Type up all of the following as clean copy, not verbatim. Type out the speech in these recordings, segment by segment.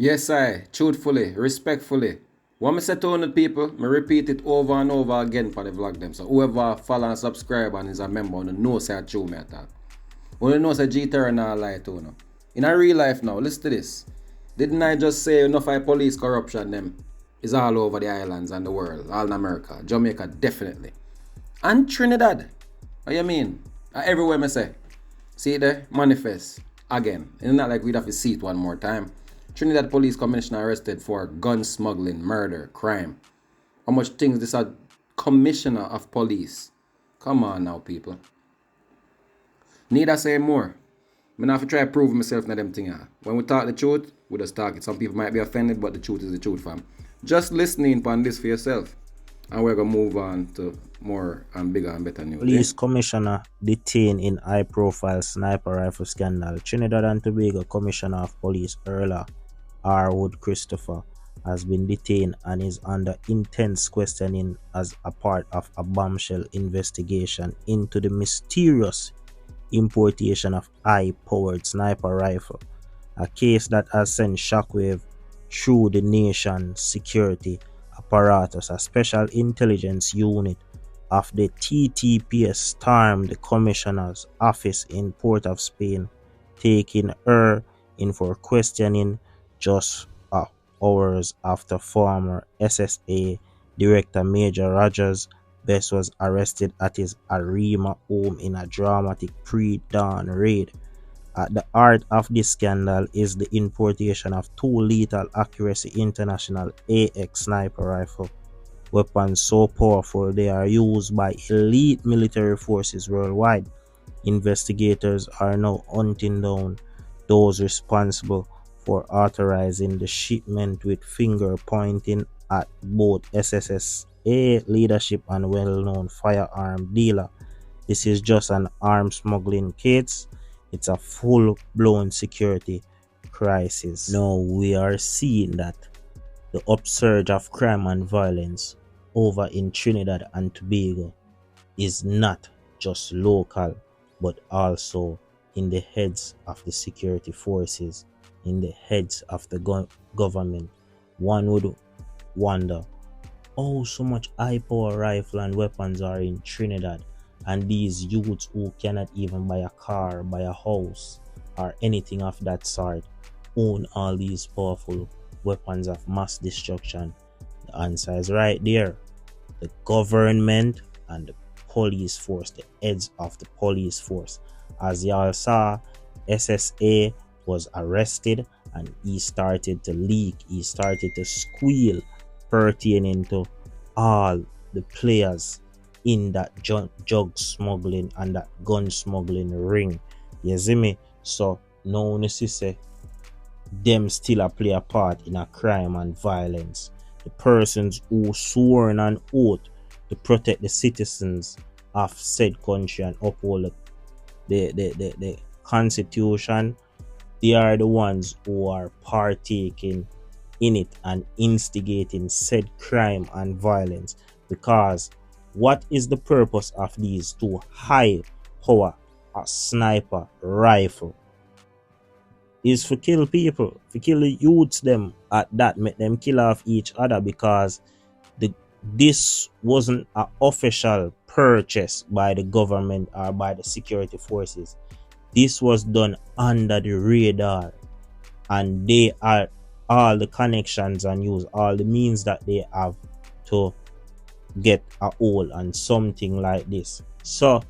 Yes, I, truthfully, respectfully. What me say to the people, me repeat it over and over again for the vlog them. So whoever follow and subscribe and is a member, you know say I true me at all. You know say GTerra not lie to you. In a real life now, listen to this. Didn't I just say enough of police corruption them is all over the islands and the world, all in America, Jamaica definitely. And Trinidad. What you mean? Everywhere me say. See there? Manifest. Again. It's not like we'd have to see it one more time. Trinidad police commissioner arrested for gun smuggling, murder, crime. How much things this a commissioner of police? Come on now, people. Need I say more? I have to try to prove myself in them thing. When we talk the truth, we just talk it. Some people might be offended, but the truth is the truth, fam. Just listening on this for yourself. And we're going to move on to more and bigger and better news. Police commissioner detained in high-profile sniper rifle scandal. Trinidad and Tobago Commissioner of Police Earl R. Wood Christopher has been detained and is under intense questioning as a part of a bombshell investigation into the mysterious importation of high-powered sniper rifle, a case that has sent shockwave through the nation's security apparatus. A special intelligence unit of the TTPS stormed the commissioner's office in Port of Spain, taking her in for questioning just hours after former SSA Director Major Rogers Best was arrested at his Arima home in a dramatic pre-dawn raid. At the heart of this scandal is the importation of two lethal accuracy international AX sniper rifle weapons so powerful they are used by elite military forces worldwide. Investigators are now hunting down those responsible for authorizing the shipment, with finger pointing at both SSA leadership and well-known firearm dealer. This is just an arms smuggling case. It's a full-blown security crisis. Now we are seeing that the upsurge of crime and violence over in Trinidad and Tobago is not just local, but also in the heads of the security forces, in the heads of the government. One would wonder how so much high power rifle and weapons are in Trinidad, and these youths who cannot even buy a car, buy a house, or anything of that sort own all these powerful weapons of mass destruction. The answer is right there. The government and the police force, the heads of the police force. As y'all saw, SSA was arrested and he started to leak, he started to squeal pertaining to all the players in that drug smuggling and that gun smuggling ring. You see me? So now you say them still play a part in a crime and violence. The persons who sworn an oath to protect the citizens of said country and uphold the constitution, they are the ones who are partaking in it and instigating said crime and violence. Because what is the purpose of these two high power sniper rifle? Is for kill people, for kill the youths them at that, make them kill off each other, because this wasn't an official purchase by the government or by the security forces. This was done under the radar, and they are all the connections and use all the means that they have to get a hold on something like this. So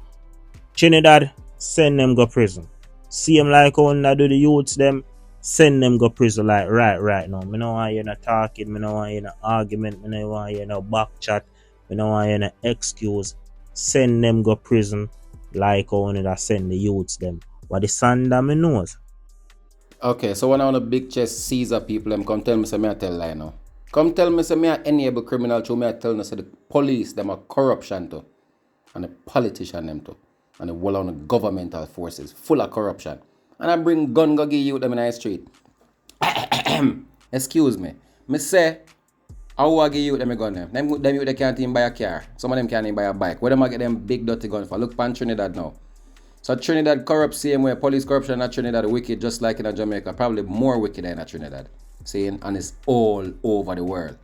Trinidad, send them go prison. See them like how they do the youths them, send them go prison like right now. Me no want you no talking, me no want you no argument, me no want you no back chat, me no want you no excuse. Send them go prison like how they send the youths them. What the sand me knows. Okay, so when I want a big chest Caesar people, them come tell me say me I tell lie now. Come tell me say me I enable criminal to me I tell me say the police them are corruption too. And the politician them too. And the whole on the governmental forces full of corruption. And I bring gun go give you them in the street. Excuse me. Me say, how I give you them a gun them? Them you they can't even buy a car. Some of them can't even buy a bike. Where them I get them big dirty gun for? Look pan Trinidad now. So Trinidad corrupt same way. Police corruption in Trinidad wicked just like in Jamaica. Probably more wicked than in Trinidad. Seeing, and it's all over the world.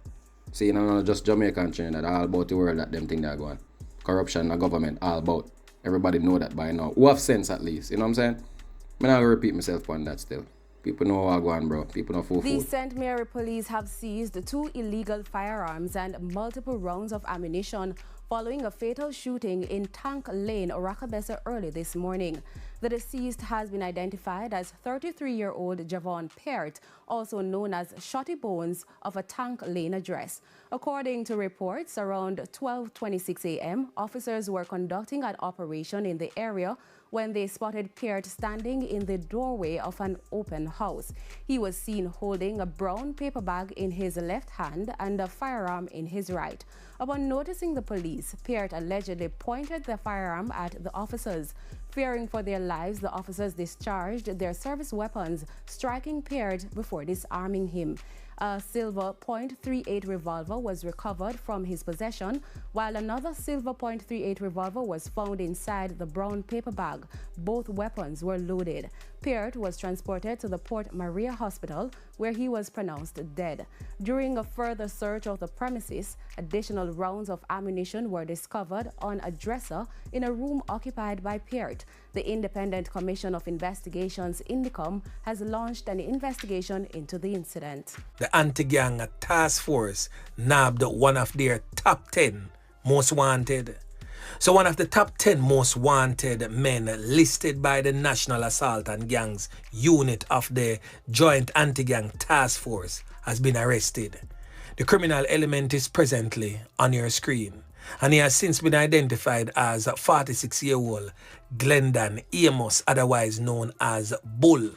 Seeing, and not just Jamaica and Trinidad, all about the world that them thing they're going. Corruption, the government, all about. Everybody know that by now. Who have sense at least, you know what I'm saying? I'm not gonna repeat myself on that still. People know how I go on, bro. People know fool. The St. Mary police have seized 2 illegal firearms and multiple rounds of ammunition following a fatal shooting in Tank Lane, Oracabessa early this morning. The deceased has been identified as 33-year-old Jhevaugh Peart, also known as Shorty Bones, of a Tank Lane address. According to reports, around 12:26 a.m., officers were conducting an operation in the area when they spotted Peart standing in the doorway of an open house. He was seen holding a brown paper bag in his left hand and a firearm in his right. Upon noticing the police, Peart allegedly pointed the firearm at the officers. Fearing for their lives, the officers discharged their service weapons, striking Peart before disarming him. A silver .38 revolver was recovered from his possession, while another silver .38 revolver was found inside the brown paper bag. Both weapons were loaded. Peart was transported to the Port Maria Hospital, where he was pronounced dead. During a further search of the premises, additional rounds of ammunition were discovered on a dresser in a room occupied by Peart. The Independent Commission of Investigations, INDICOM, has launched an investigation into the incident. The anti-gang task force nabbed one of their top 10 most wanted. So one of the top 10 most wanted men listed by the National Assault and Gangs Unit of the Joint Anti-Gang Task Force has been arrested. The criminal element is presently on your screen, and he has since been identified as 46-year-old Glendon Amos, otherwise known as Bull.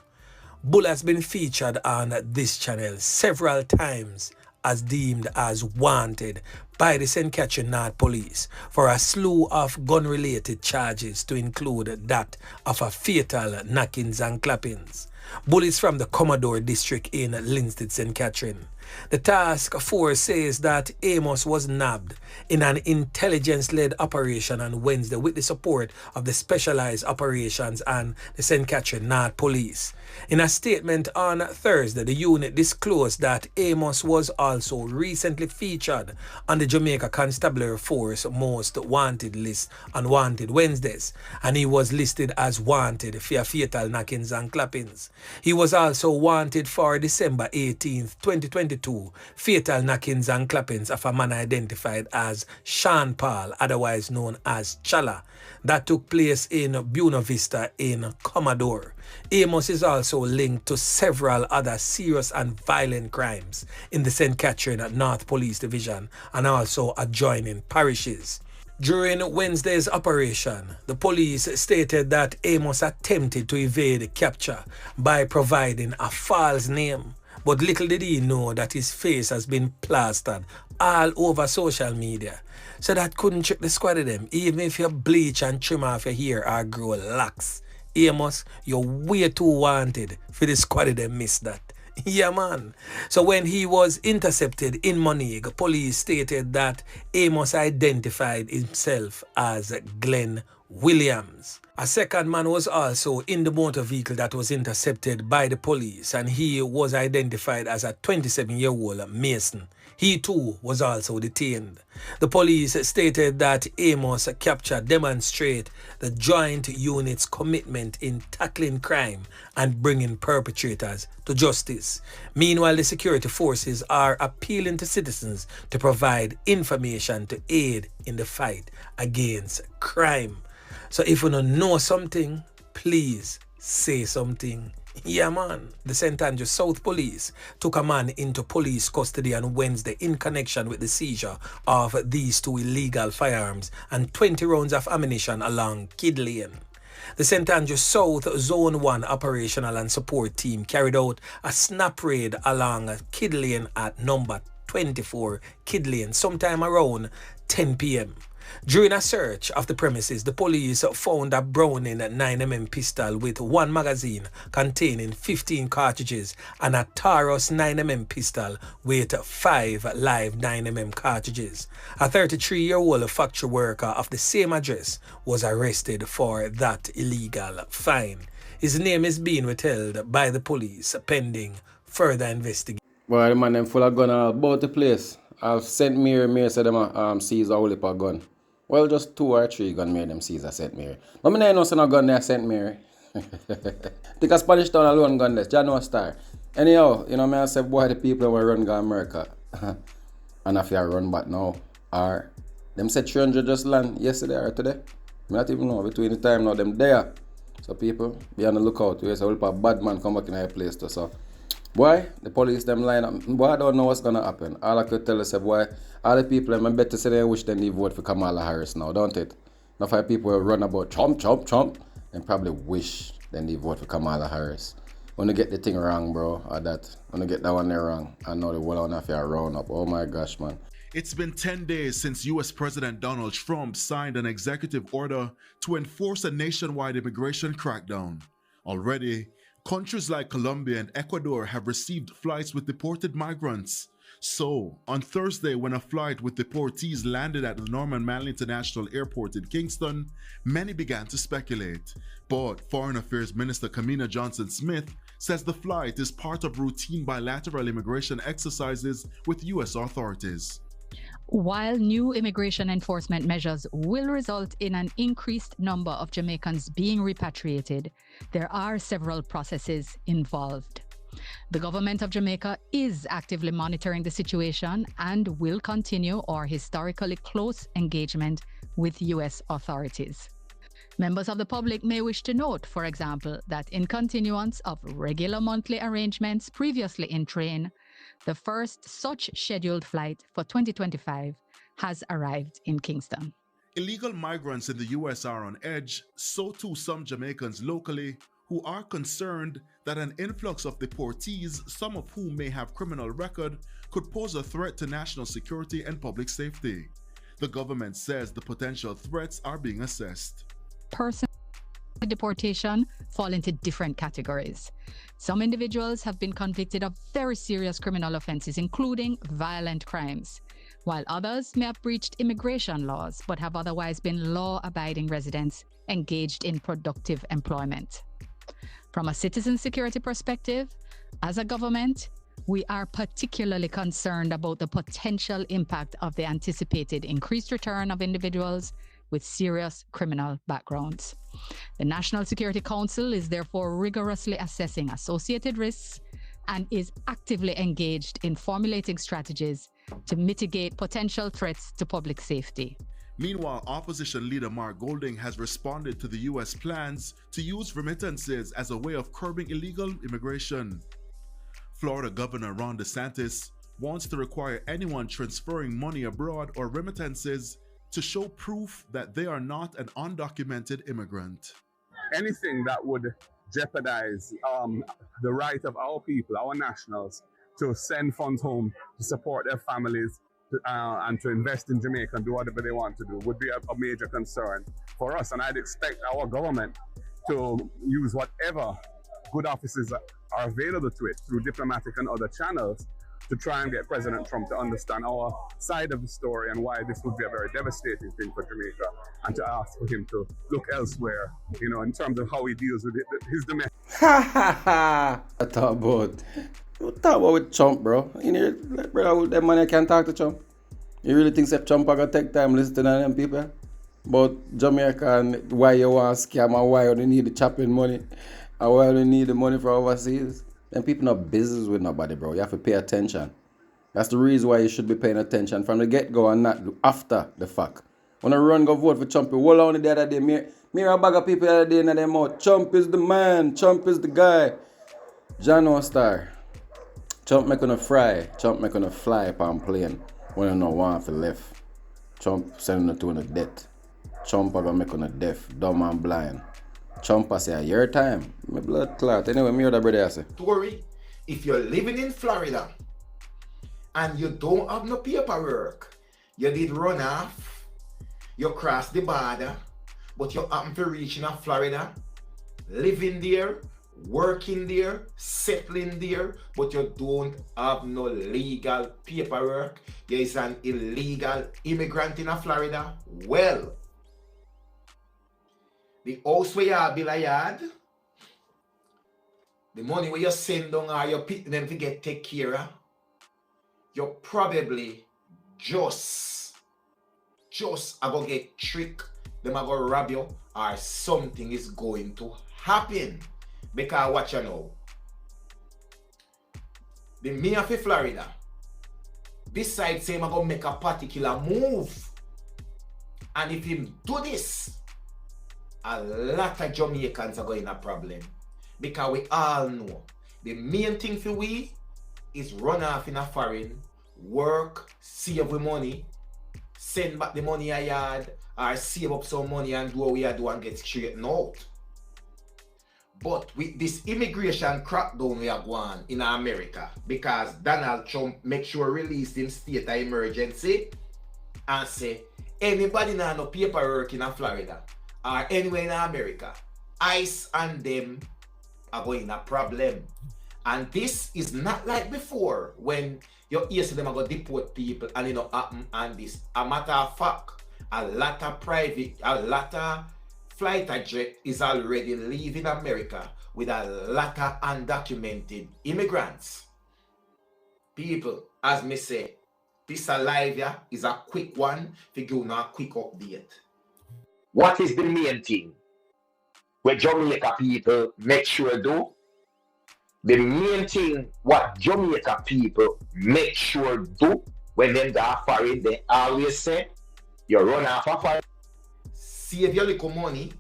Bull has been featured on this channel several times as deemed as wanted by the St. Catherine North Police for a slew of gun-related charges, to include that of a fatal knockings and clappings. Bull is from the Commodore district in Linstead, St. Catherine. The task force says that Amos was nabbed in an intelligence-led operation on Wednesday with the support of the Specialized Operations and the St. Catherine North Police. In a statement on Thursday, the unit disclosed that Amos was also recently featured on the Jamaica Constabulary Force Most Wanted list on Wanted Wednesdays, and he was listed as wanted for fatal knockings and clappings. He was also wanted for December 18, 2022, fatal knockings and clappings of a man identified as Sean Paul, otherwise known as Chala, that took place in Buena Vista in Commodore. Amos is also linked to several other serious and violent crimes in the St. Catherine North Police Division and also adjoining parishes. During Wednesday's operation, the police stated that Amos attempted to evade capture by providing a false name, but little did he know that his face has been plastered all over social media. So that couldn't trick the squad of them, even if you bleach and trim off your hair or grow locks. Amos, you're way too wanted for the squad of them miss that. Yeah, man. So when he was intercepted in Monique, police stated that Amos identified himself as Glenn Williams. A second man was also in the motor vehicle that was intercepted by the police, and he was identified as a 27-year-old Mason. He too was also detained. The police stated that Amos' capture demonstrates the joint unit's commitment in tackling crime and bringing perpetrators to justice. Meanwhile, the security forces are appealing to citizens to provide information to aid in the fight against crime. So if you don't know something, please say something. Yeah, man. The St. Andrew South Police took a man into police custody on Wednesday in connection with the seizure of these 2 illegal firearms and 20 rounds of ammunition along Kid Lane. The St. Andrew South Zone 1 operational and support team carried out a snap raid along Kid Lane at number 24 Kid Lane sometime around 10 p.m. During a search of the premises, the police found a Browning 9mm pistol with 1 magazine containing 15 cartridges and a Taurus 9mm pistol with 5 live 9mm cartridges. A 33-year-old factory worker of the same address was arrested for that illegal find. His name is being withheld by the police pending further investigation. Boy, the man them full of gun all about the place. I've sent Mary said them seize a whole heap of gun. Well, just 2 or 3 gun Mary them seize a St. Mary. But me know say no gun there St. Mary. Think a Spanish town alone gun there. Jah know star. Anyhow, you know me I say boy the people will run go America. And if you run back now. Or them said 300 just land yesterday or today. Me not even know between the time now them there. So people, be on the lookout. There's a whole heap of bad man come back in our place too. So boy, the police them line up. Boy, I don't know what's gonna happen. All I could tell is, boy, all the people, I bet to say they wish them they vote for Kamala Harris now, don't it? Now, if people will run about Trump, and probably wish them they vote for Kamala Harris. When you get the thing wrong, bro, or that, when you get that one there wrong, I know the whole on if you're round up. Oh my gosh, man. It's been 10 days since US President Donald Trump signed an executive order to enforce a nationwide immigration crackdown. Already, countries like Colombia and Ecuador have received flights with deported migrants. So, on Thursday, when a flight with deportees landed at the Norman Manley International Airport in Kingston, many began to speculate. But Foreign Affairs Minister Kamina Johnson-Smith says the flight is part of routine bilateral immigration exercises with US authorities. While new immigration enforcement measures will result in an increased number of Jamaicans being repatriated, there are several processes involved. The government of Jamaica is actively monitoring the situation and will continue our historically close engagement with US authorities. Members of the public may wish to note, for example, that in continuance of regular monthly arrangements previously in train, the first such scheduled flight for 2025 has arrived in Kingston. Illegal migrants in the US are on edge, so too some Jamaicans locally, who are concerned that an influx of deportees, some of whom may have criminal record, could pose a threat to national security and public safety. The government says the potential threats are being assessed. Person deportation fall into different categories. Some individuals have been convicted of very serious criminal offenses, including violent crimes, while others may have breached immigration laws but have otherwise been law-abiding residents engaged in productive employment. From a citizen security perspective, as a government, we are particularly concerned about the potential impact of the anticipated increased return of individuals with serious criminal backgrounds. The National Security Council is therefore rigorously assessing associated risks and is actively engaged in formulating strategies to mitigate potential threats to public safety. Meanwhile, opposition leader Mark Golding has responded to the US plans to use remittances as a way of curbing illegal immigration. Florida Governor Ron DeSantis wants to require anyone transferring money abroad or remittances to show proof that they are not an undocumented immigrant. Anything that would jeopardize the right of our people, our nationals, to send funds home to support their families and to invest in Jamaica and do whatever they want to do would be a major concern for us. And I'd expect our government to use whatever good offices are available to it through diplomatic and other channels to try and get President Trump to understand our side of the story and why this would be a very devastating thing for Jamaica, and to ask for him to look elsewhere, you know, in terms of how he deals with his domestic. Ha ha ha! I talk about with Trump, bro. You know, like, bro, that man I can't talk to Trump. You really think that Trump are gonna take time listening to them people? About Jamaica and why you want to scam and why you need the chopping money and why you need the money for overseas? Them people not business with nobody, bro. You have to pay attention. That's the reason why you should be paying attention from the get-go and not after the fact. When I run go vote for Trump, hold on the other day, me a bag of people the other day in their mouth. Trump is the man. Trump is the guy. John Star. Trump make on fry. Trump make on fly upon plane when you know one for left. Trump sending it to a death. Trump are gonna make on a deaf, dumb and blind. Trump I say, your time. My blood clot. Anyway, me other brother I say. Story, if you're living in Florida and you don't have no paperwork, you did run off, you cross the border, but you happen to reach in Florida, living there, working there, settling there, but you don't have no legal paperwork, you is an illegal immigrant in Florida, well, the house where you build a yard, the money where you send down or you pick them to get take care of, you probably just are going to get tricked, them are going to rob you, or something is going to happen. Because watch you know, the mayor of Florida decide say I'm going to make a particular move. And if him do this, a lot of Jamaicans are going to have a problem. Because we all know, the main thing for we is run off in a foreign, work, save the money, send back the money a yard, or save up some money and do what we do and get straightened out. But with this immigration crackdown we are going in America, because Donald Trump make sure release him state of emergency and say anybody now no paperwork in Florida or anywhere in America, ICE and them are going in a problem. And this is not like before when you hear them are going to deport people and happen and this. A matter of fact, a lot of flight jet is already leaving America with a lot of undocumented immigrants. People, as me say, this alive is a quick one to give you a quick update. What is the main thing where Jamaica people make sure do? The main thing what Jamaica people make sure do when them go foreign, they always say, you run off a foreign. Save your little money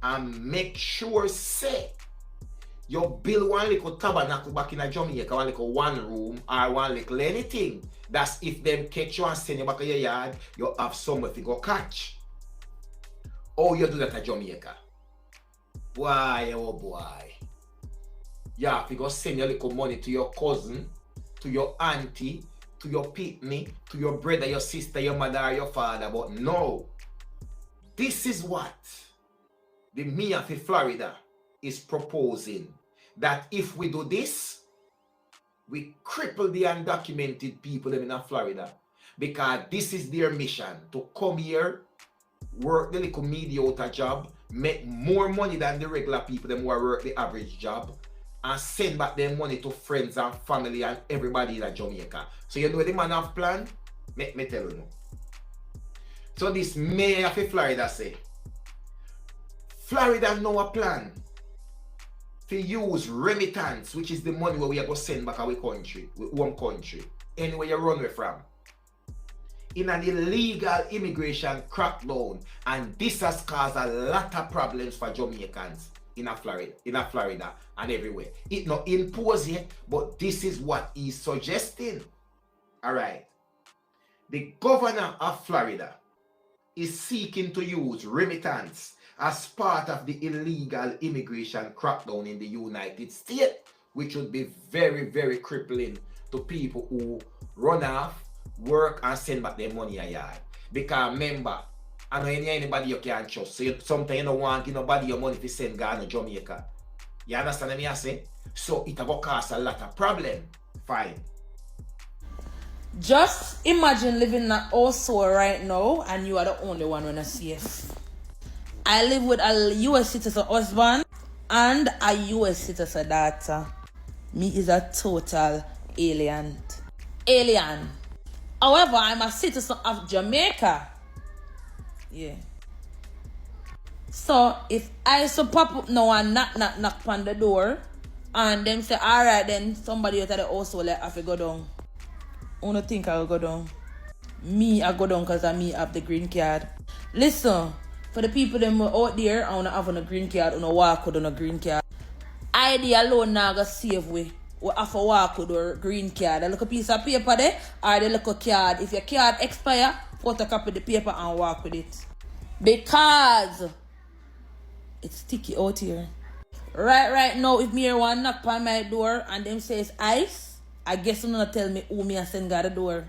and make sure say you build one little tabernacle back in Jamaica, one little one room or one little anything. That's if them catch you and send you back to your yard, you have somewhere to go catch. Or you do that at Jamaica. Boy, oh boy. You have to go send your little money to your cousin, to your auntie, to your pitney, to your brother, your sister, your mother, or your father. But no. This is what the mayor of Florida is proposing. That if we do this, we cripple the undocumented people in Florida. Because this is their mission, to come here, work the little mediocre job, make more money than the regular people them who work the average job, and send back their money to friends and family and everybody in Jamaica. So you know the man have plan? Make me tell you. So this mayor of Florida say, Florida know a plan to use remittance, which is the money where we are going to send back our country, home country, anywhere you run away from, in an illegal immigration crackdown. And this has caused a lot of problems for Jamaicans in Florida and everywhere. It not imposed yet, but this is what he's suggesting. Alright. The governor of Florida is seeking to use remittance as part of the illegal immigration crackdown in the United States, which would be very, very crippling to people who run off, work, and send back their money a yard. Because remember, I know anybody you can trust. So sometimes you don't want nobody your money to send Ghana to Jamaica. You understand what I say? So it will cause a lot of problem. Fine. Just imagine living in that also right now and you are the only one when I safe. I live with a US citizen husband and a US citizen daughter. Me is a total alien. However, I'm a citizen of Jamaica. Yeah. So if I so pop up now and knock on the door and them say, alright then somebody out of the house will have to go down. I don't think I'll go down. Me, I go down because I have the green card. Listen, for the people them out there, I don't have on a green card, I don't walk with on a green card. ID alone now go save we. We have to walk with our green card. A little piece of paper there, or the little card. If your card expire, photocopy the paper and walk with it. Because it's sticky out here. Right now, if me here one knock on my door and them says ice, I guess you not tell me who me a send God the door.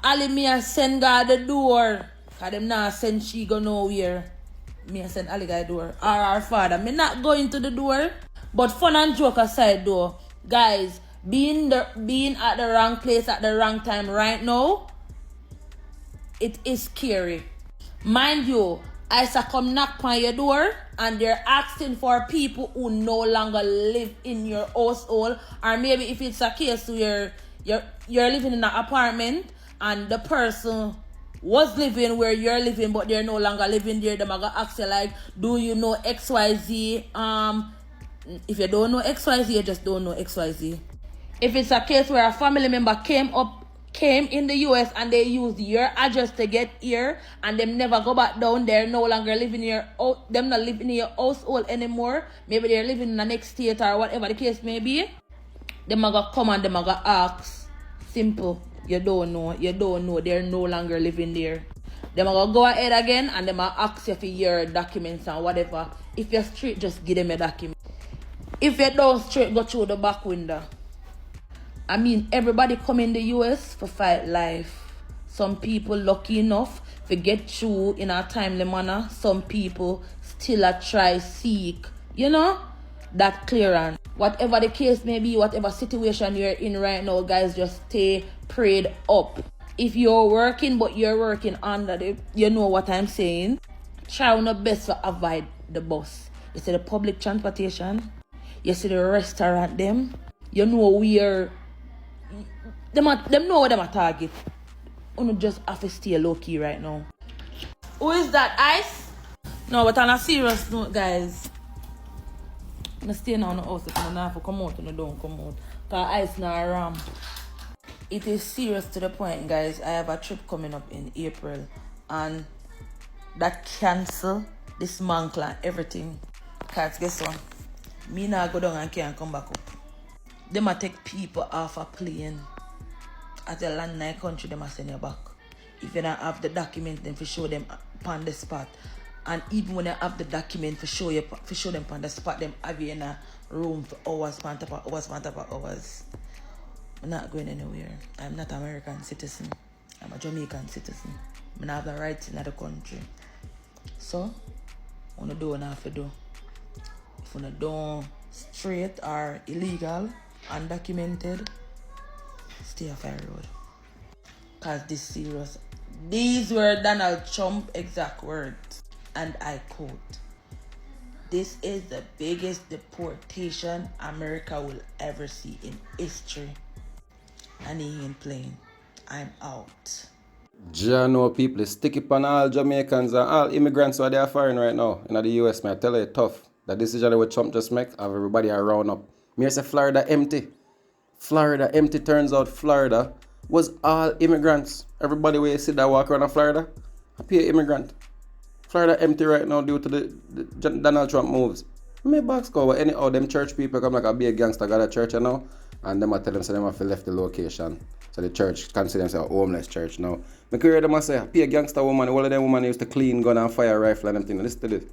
Ali me a send God the door. Cause them not send she go nowhere. Me a send Ali the door. Or our father. Me not going to the door. But fun and joke aside though. Guys, being at the wrong place at the wrong time right now, it is scary. Mind you, I come knock on your door and they're asking for people who no longer live in your household, or maybe if it's a case where you're living in an apartment and the person was living where you're living but they're no longer living there, them are gonna ask you like, do you know XYZ? If you don't know XYZ, you just don't know XYZ. If it's a case where a family member came in the US and they used your address to get here and them never go back down there, no longer living here, them not living in your household anymore, maybe they're living in the next state or whatever the case may be, them are gonna come and them are gonna ask, simple, you don't know, they're no longer living there. Them are gonna go ahead again and them are ask you for your documents and whatever. If you're straight, just give them a document. If you don't straight, go through the back window. I mean, everybody come in the US for fight life. Some people lucky enough to get through in a timely manner. Some people still a try seek, that clearance. Whatever the case may be, whatever situation you're in right now, guys, just stay prayed up. If you're working, but you're working under the, you know what I'm saying, try your best to avoid the bus. You see the public transportation, you see the restaurant them, you know where them know where them are target. You just have to stay low key right now. Who is that, Ice? No, but on a serious note, guys, I stay now in the house if I don't have to come out and I don't come out. Because Ice now ram. It is serious to the point, guys. I have a trip coming up in April and that cancel, dismantle and everything. Because guess what? Me now go down and can't come back up. They might take people off a plane. At the land in the country, they must send you back. If you don't have the document, then for show them on the spot. And even when you have the document for show them on the spot, them have you in a room for hours, on top of hours. I'm not going anywhere. I'm not an American citizen. I'm a Jamaican citizen. I have the rights in the country. So, what you do what you have to do. If you don't straight or illegal, undocumented, stay off our road. Cause this serious. These were Donald Trump exact words. And I quote, "This is the biggest deportation America will ever see in history." And he ain't playing. I'm out. Know people stick it on all Jamaicans and all immigrants who they are foreign right now in the US, man. I tell you, it's tough. The decision that Trump just make have everybody around up. Me say Florida empty. Florida empty. Turns out Florida was all immigrants. Everybody where you see that walk around in Florida, I be an immigrant. Florida empty right now due to the Donald Trump moves. Me box cover anyhow them church people come like a be a gangster got a church now, and them I tell them so them have to left the location. So the church consider themselves a homeless church now. Me hear them say, be a gangster woman, all of them women used to clean gun and fire rifle and them thing. Listen to this.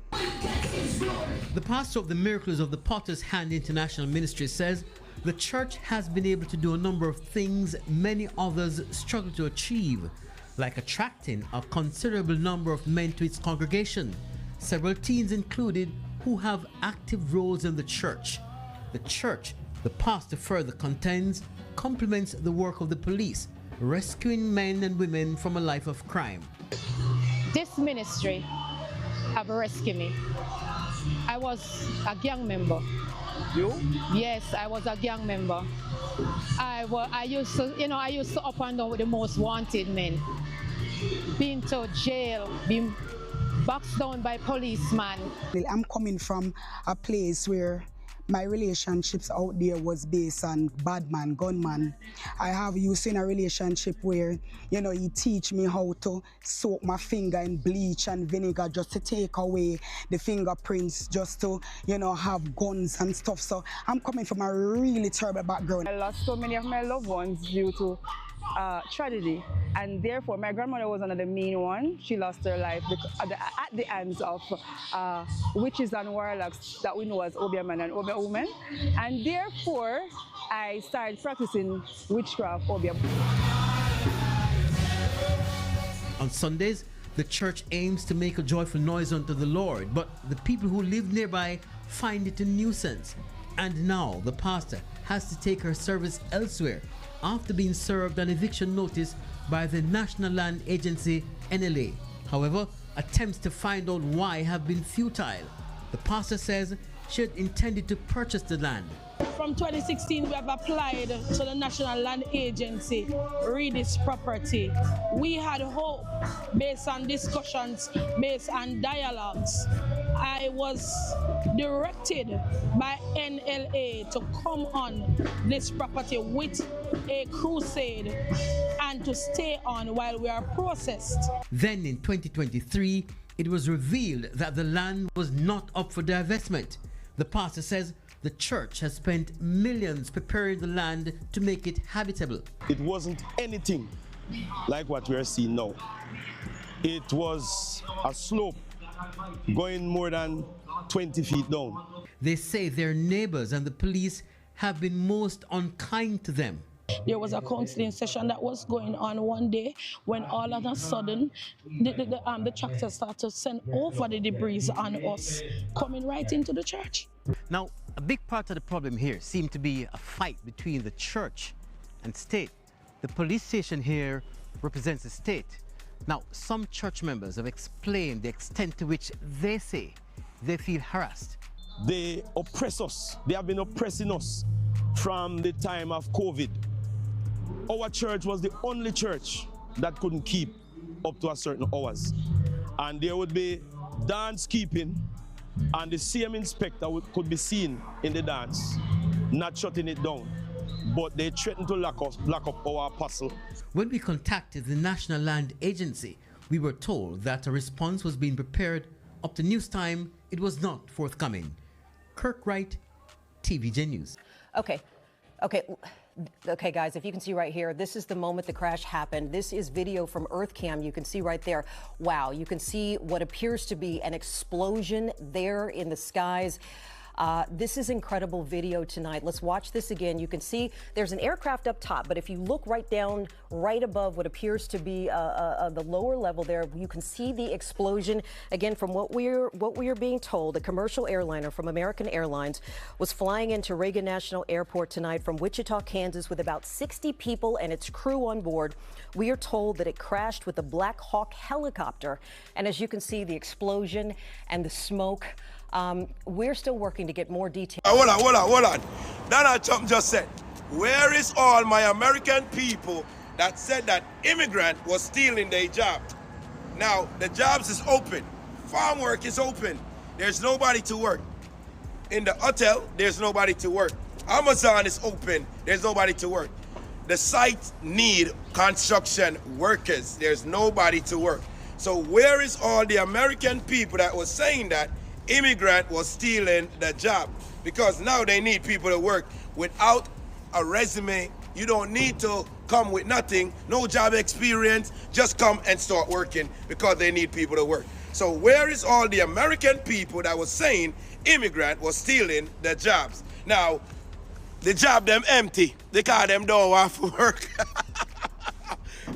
The pastor of the Miracles of the Potter's Hand International Ministry says the church has been able to do a number of things many others struggle to achieve, like attracting a considerable number of men to its congregation, several teens included, who have active roles in the church. The church, the pastor further contends, complements the work of the police, rescuing men and women from a life of crime. This ministry have rescued me. I was a gang member. You? Yes, I was a gang member. I used to up and down with the most wanted men. Been to jail, been boxed down by policemen. I'm coming from a place where my relationships out there was based on bad man, gunman. I have used in a relationship where, he teach me how to soak my finger in bleach and vinegar just to take away the fingerprints, just to, have guns and stuff. So I'm coming from a really terrible background. I lost so many of my loved ones due to tragedy, and therefore my grandmother was one of the main one. She lost her life at the hands of witches and warlocks that we know as Obeah man and Obeah woman, and therefore I started practicing witchcraft, Obeah. On Sundays, the church aims to make a joyful noise unto the Lord, but the people who live nearby find it a nuisance. And now the pastor has to take her service elsewhere after being served an eviction notice by the National Land Agency, NLA. However, attempts to find out why have been futile. The pastor says she had intended to purchase the land. From 2016, we have applied to the National Land Agency, read this property. We had hope based on discussions, based on dialogues. I was directed by NLA to come on this property with a crusade and to stay on while we are processed. Then in 2023, it was revealed that the land was not up for divestment. The pastor says the church has spent millions preparing the land to make it habitable. It wasn't anything like what we are seeing now. It was a slope going more than 20 feet down. They say their neighbors and the police have been most unkind to them. There was a counseling session that was going on one day when all of a sudden the tractor started to send over the debris on us, coming right into the church. Now, a big part of the problem here seemed to be a fight between the church and state. The police station here represents the state. Now, some church members have explained the extent to which they say they feel harassed. They oppress us. They have been oppressing us from the time of COVID. Our church was the only church that couldn't keep up to a certain hours. And there would be dance keeping, and the same inspector could be seen in the dance, not shutting it down. But they threatened to lock up our apostle. When we contacted the National Land Agency, we were told that a response was being prepared. Up to news time, it was not forthcoming. Kirk Wright, TVJ News. Okay, guys, if you can see right here, this is the moment the crash happened. This is video from EarthCam. You can see right there. Wow, you can see what appears to be an explosion there in the skies. This is incredible video tonight. Let's watch this again. You can see there's an aircraft up top, but if you look right down, right above what appears to be the lower level there, you can see the explosion. Again, from what we are being told, a commercial airliner from American Airlines was flying into Reagan National Airport tonight from Wichita, Kansas, with about 60 people and its crew on board. We are told that it crashed with a Black Hawk helicopter, and as you can see, the explosion and the smoke. We're still working to get more details. Hold on. Donald Trump just said, where is all my American people that said that immigrant was stealing their job? Now, the jobs is open. Farm work is open. There's nobody to work. In the hotel, there's nobody to work. Amazon is open. There's nobody to work. The site need construction workers. There's nobody to work. So where is all the American people that was saying that immigrant was stealing the job? Because now they need people to work without a resume. You don't need to come with nothing, no job experience, just come and start working because they need people to work. So where is all the American people that was saying immigrant was stealing the jobs? Now, the job them empty. They call them don't want for work.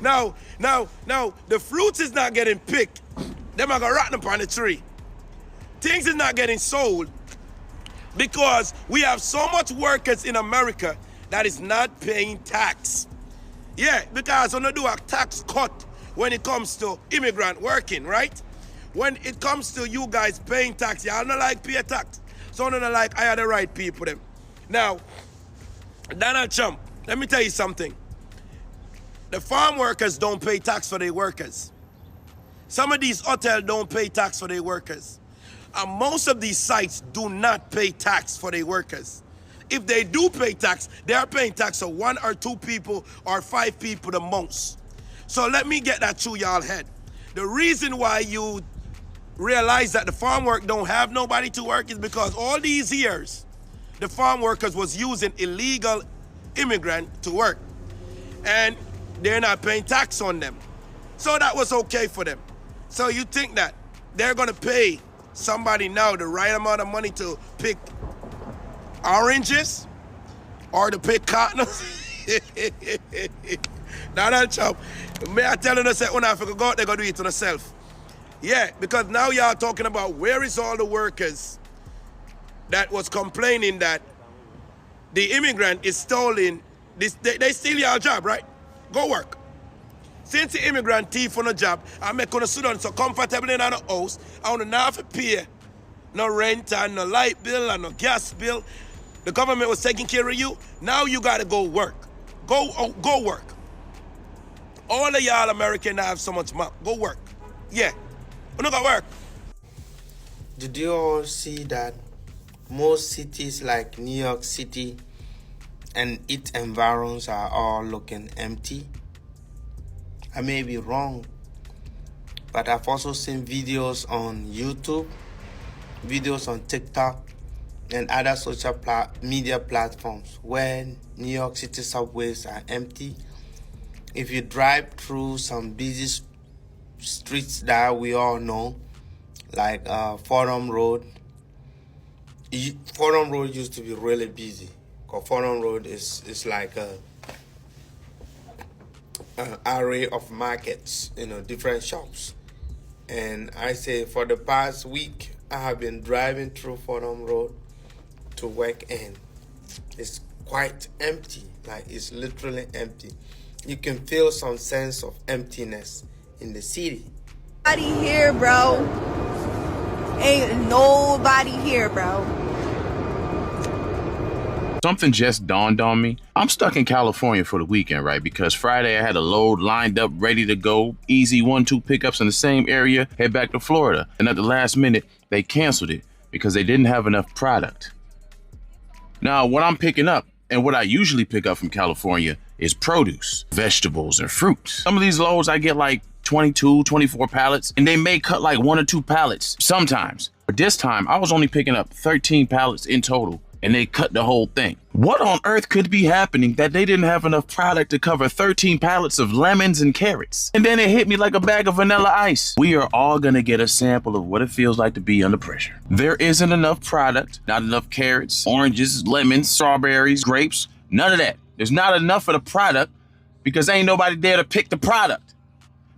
Now, the fruits is not getting picked. Them are gonna rot them on the tree. Things is not getting sold because we have so much workers in America that is not paying tax. Yeah, because when they do a tax cut when it comes to immigrant working, right? When it comes to you guys paying tax, y'all don't like pay tax. So don't like hire the right people them. Now, Donald Trump, let me tell you something. The farm workers don't pay tax for their workers. Some of these hotels don't pay tax for their workers. And most of these sites do not pay tax for their workers. If they do pay tax, they are paying tax for 1 or 2 people or 5 people the most. So let me get that through y'all head. The reason why you realize that the farm work don't have nobody to work is because all these years, the farm workers was using illegal immigrant to work. And they're not paying tax on them. So that was okay for them. So you think that they're gonna pay somebody now the right amount of money to pick oranges or to pick cotton? Donald Trump, may I tell you to say, when I go out, they're gonna do it to themselves. Yeah, because now y'all talking about where is all the workers that was complaining that the immigrant is stealing this, they steal your job, right? Go work. Since the immigrant thief on a job, I make on a sit down so comfortable in our house, I want to not have to pay no rent and no light bill and no gas bill. The government was taking care of you. Now you gotta go work. Go work. All of y'all American have so much money. Go work. Yeah. You don't gotta work. Did you all see that most cities like New York City and its environs are all looking empty? I may be wrong, but I've also seen videos on YouTube, videos on TikTok, and other social media platforms where New York City subways are empty. If you drive through some busy streets that we all know, like Forum Road. Forum Road used to be really busy, because Forum Road is like an array of markets, different shops. And I say for the past week, I have been driving through Forum Road to work, and it's quite empty. Like, it's literally empty. You can feel some sense of emptiness in the city. Nobody here, bro. Ain't nobody here, bro. Something just dawned on me. I'm stuck in California for the weekend, right? Because Friday I had a load lined up, ready to go. Easy 1-2 pickups in the same area, head back to Florida. And at the last minute, they canceled it because they didn't have enough product. Now, what I'm picking up and what I usually pick up from California is produce, vegetables, and fruits. Some of these loads I get like 22, 24 pallets, and they may cut like 1 or 2 pallets sometimes. But this time, I was only picking up 13 pallets in total, and they cut the whole thing. What on earth could be happening that they didn't have enough product to cover 13 pallets of lemons and carrots? And then it hit me like a bag of vanilla ice. We are all gonna get a sample of what it feels like to be under pressure. There isn't enough product, not enough carrots, oranges, lemons, strawberries, grapes, none of that. There's not enough of the product because ain't nobody there to pick the product.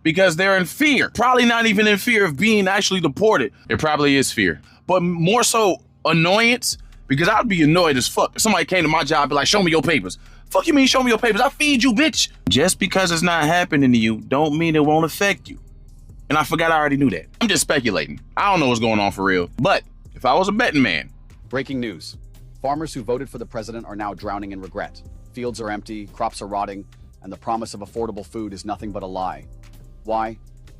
Because they're in fear. Probably not even in fear of being actually deported. There probably is fear, but more so annoyance, because I'd be annoyed as fuck if somebody came to my job and be like, show me your papers. Fuck you mean show me your papers? I feed you, bitch. Just because it's not happening to you don't mean it won't affect you. And I forgot I already knew that. I'm just speculating. I don't know what's going on for real. But if I was a betting man. Breaking news. Farmers who voted for the president are now drowning in regret. Fields are empty, crops are rotting, and the promise of affordable food is nothing but a lie. Why?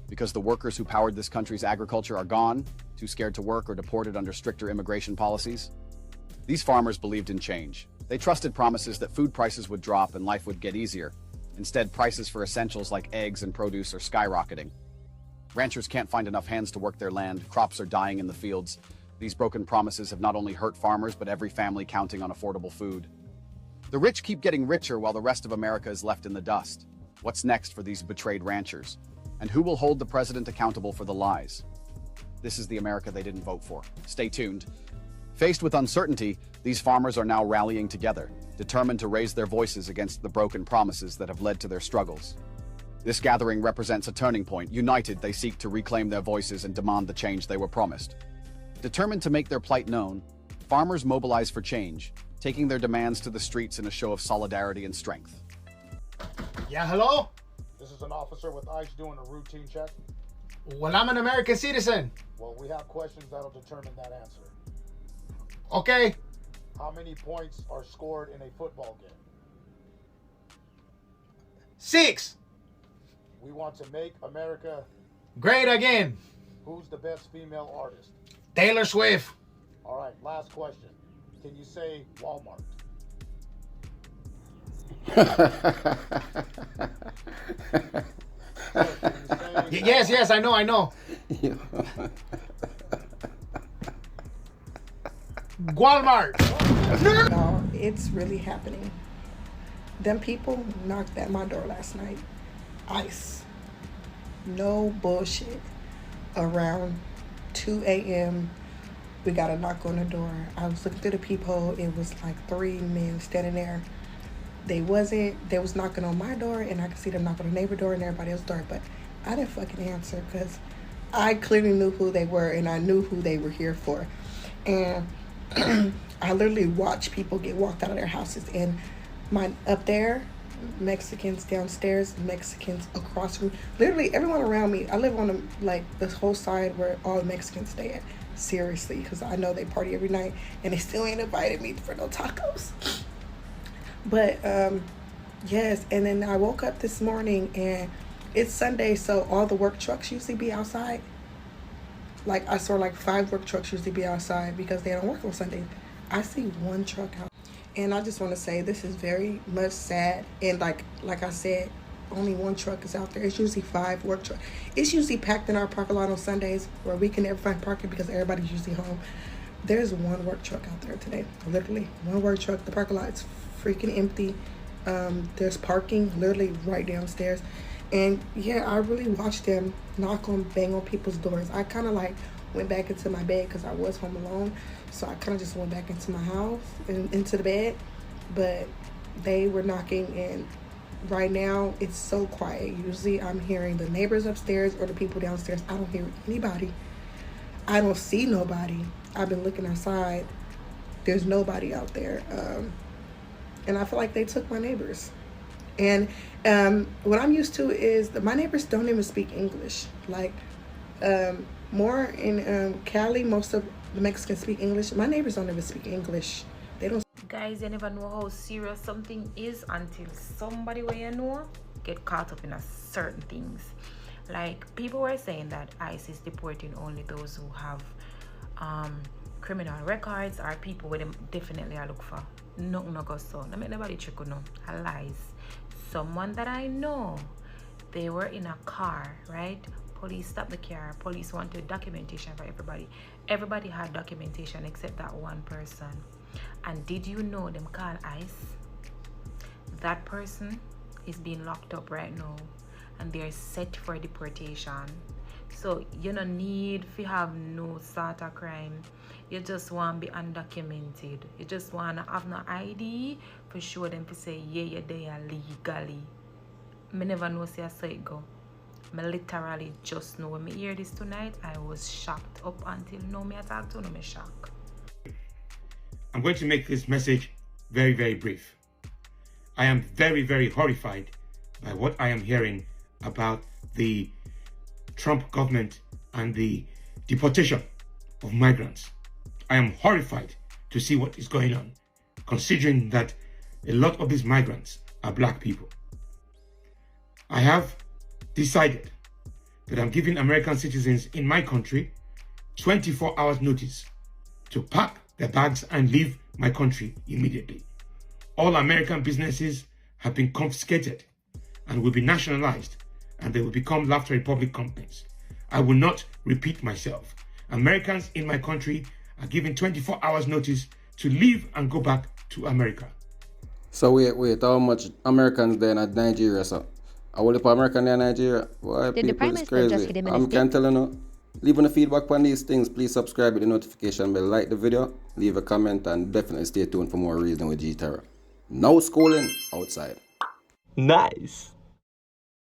Because the workers who powered this country's agriculture are gone, too scared to work, or deported under stricter immigration policies. These farmers believed in change. They trusted promises that food prices would drop and life would get easier. Instead, prices for essentials like eggs and produce are skyrocketing. Ranchers can't find enough hands to work their land, crops are dying in the fields. These broken promises have not only hurt farmers, but every family counting on affordable food. The rich keep getting richer while the rest of America is left in the dust. What's next for these betrayed ranchers? And who will hold the president accountable for the lies? This is the America they didn't vote for. Stay tuned. Faced with uncertainty, these farmers are now rallying together, determined to raise their voices against the broken promises that have led to their struggles. This gathering represents a turning point. United, they seek to reclaim their voices and demand the change they were promised. Determined to make their plight known, farmers mobilize for change, taking their demands to the streets in a show of solidarity and strength. Yeah, hello? This is an officer with ICE doing a routine check. Well, I'm an American citizen. Well, we have questions that'll determine that answer. Okay. How many points are scored in a football game? 6. We want to make America great again. Who's the best female artist? Taylor Swift. All right, last question. Can you say Walmart? Yes, I know. Walmart. No, it's really happening. Them people knocked at my door last night. ICE. No bullshit. Around 2 a.m. we got a knock on the door. I was looking through the peephole. It was like 3 men standing there. They was knocking on my door, and I could see them knocking on the neighbor door and everybody else's door, but I didn't fucking answer because I clearly knew who they were and I knew who they were here for. And I literally watched people get walked out of their houses, and up there, Mexicans downstairs, Mexicans across from, literally everyone around me. I live on this whole side where all the Mexicans stay at. seriously, because I know they party every night and they still ain't invited me for no tacos. But yes, and then I woke up this morning and it's Sunday, so all the work trucks usually be outside. Like I saw like 5 work trucks usually be outside because they don't work on Sundays. I see 1 truck out. And I just want to say this is very much sad. And like I said, only 1 truck is out there. It's usually 5 work trucks. It's usually packed in our parking lot on Sundays where we can never find parking because everybody's usually home. There's 1 work truck out there today. Literally 1 work truck. The parking lot is freaking empty. There's parking literally right downstairs. And yeah, I really watched them bang on people's doors. I kind of like went back into my bed because I was home alone. So I kind of just went back into my house and into the bed. But they were knocking, and right now it's so quiet. Usually I'm hearing the neighbors upstairs or the people downstairs. I don't hear anybody. I don't see nobody. I've been looking outside. There's nobody out there. And I feel like they took my neighbors. And what I'm used to is that my neighbors don't even speak English. Like more in Cali, most of the Mexicans speak English. My neighbors don't even speak English. They don't. Guys, you never know how serious something is until somebody where you know get caught up in a certain things. Like people were saying that ICE is deporting only those who have criminal records or people where them definitely are look for. No go so. No make nobody trick no. Lies. Someone that I know, they were in a car, right? Police stopped the car. Police wanted documentation for everybody. Everybody had documentation except that 1 person. And did you know them call ICE? That person is being locked up right now and they're set for deportation. So you don't need to have no sort of crime. You just want to be undocumented. You just want to have no ID for sure them to say, yeah, you're there legally. Me never know see how it go. Me literally just know. When me hear this tonight, I was shocked. Up until now, me talk to no me shocked. I'm going to make this message very, very brief. I am very, very horrified by what I am hearing about the Trump government and the deportation of migrants. I am horrified to see what is going on, considering that a lot of these migrants are black people. I have decided that I'm giving American citizens in my country 24 hours notice to pack their bags and leave my country immediately. All American businesses have been confiscated and will be nationalized, and they will become Laughter Republic companies. I will not repeat myself. Americans in my country are given 24 hours notice to leave and go back to America. So wait, how much Americans there in Nigeria, so? I will for American there in Nigeria. Why people is crazy. I can't tell you no. Leaving the feedback on these things, please subscribe with the notification bell, like the video, leave a comment, and definitely stay tuned for more reason with GTerra. No schooling outside. Nice.